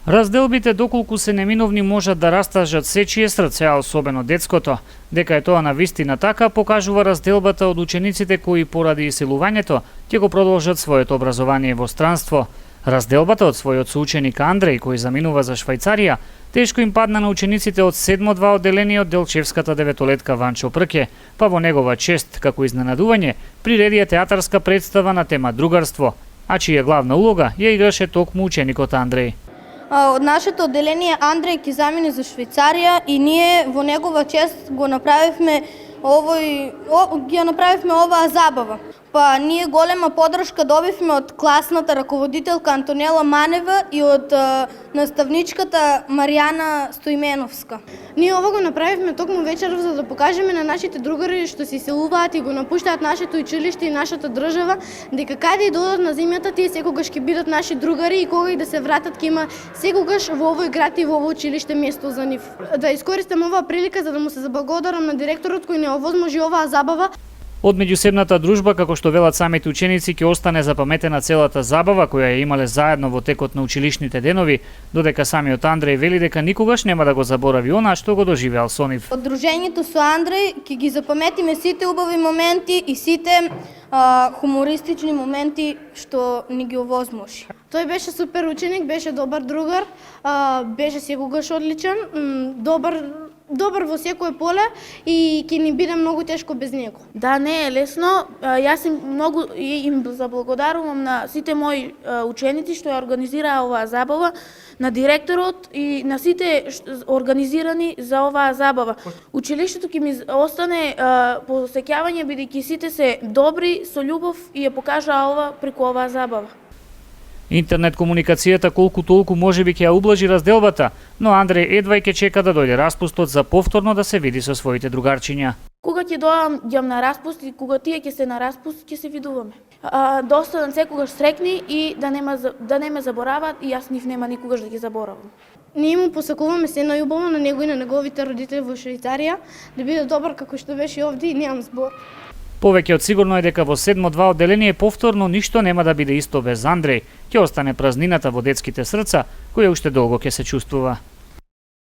Разделбите доколку се неминовни можат да растажат сечие срце, а особено детското. Дека е тоа на вистина така, покажува разделбата од учениците кои поради иселувањето ќе го продолжат своето образование во странство. Разделбата од својот соученик Андреј, кој заминува за Швајцарија, тешко им падна на учениците од 7-2 одделение од Делчевската деветолетка Ванчо Прке, па во негова чест, како изненадување, приреди театарска представа на тема другарство, а чија главна улога ја играше токму ученикот Андреј. Од нашето одделение Андреј ќе замине за Швајцарија и ние во негова чест го направивме оваа забава. Па ние голема подршка добивме од класната раководителка Антонела Манева и од наставничката Маријана Стоименовска. Ние ова го направивме токму вечеров за да покажеме на нашите другари што се иселуваат и го напуштаат нашето училиште и нашата држава, дека каде и додат на земјата тие секогаш ќе бидат наши другари и кога и да се вратат ќе има секогаш во овој град и во овој училиште место за нив. Да искористам оваа прилика за да му се заблагодарам на директорот кој не овозможи оваа забава. Од меѓусебната дружба, како што велат самите ученици, ќе остане запаметена целата забава која ја имале заедно во текот на училишните денови, додека самиот Андреј вели дека никогаш нема да го заборави она што го доживеал со нив. Од дружењето со Андреј ќе ги запаметиме сите убави моменти и сите хумористични моменти што ни ги овозможи. Тој беше супер ученик, беше добар другар, беше секогаш одличен, добар во секое поле и ќе ни биде многу тешко без него. Да, не е лесно. Јас им заблагодарувам на сите мои ученици што ја организираа оваа забава, на директорот и на сите организирани за оваа забава. Училиштето ќе ми остане посеќавање бидејќи сите се добри, со љубов и ја покажаа ова преку оваа забава. Интернет комуникацијата колку толку можеби ќе ја ублажи разделбата, но Андреј едва ќе чека да дојде распустот за повторно да се види со своите другарчиња. Кога ќе доаѓам на распуст и кога тие ќе се на распуст, ќе се видуваме. Да останат секогаш срекни и да не ме заборават и јас нив нема никогаш да ги заборавам. Ние му посакуваме се најубаво на него и на неговите родители во Швајцарија, да биде добар како што беше овде и немам збор. Повеќе од сигурно е дека во 7-2 одделение повторно ништо нема да биде исто без Андреј. Ќе остане празнината во детските срца, која уште долго ќе се чувствува.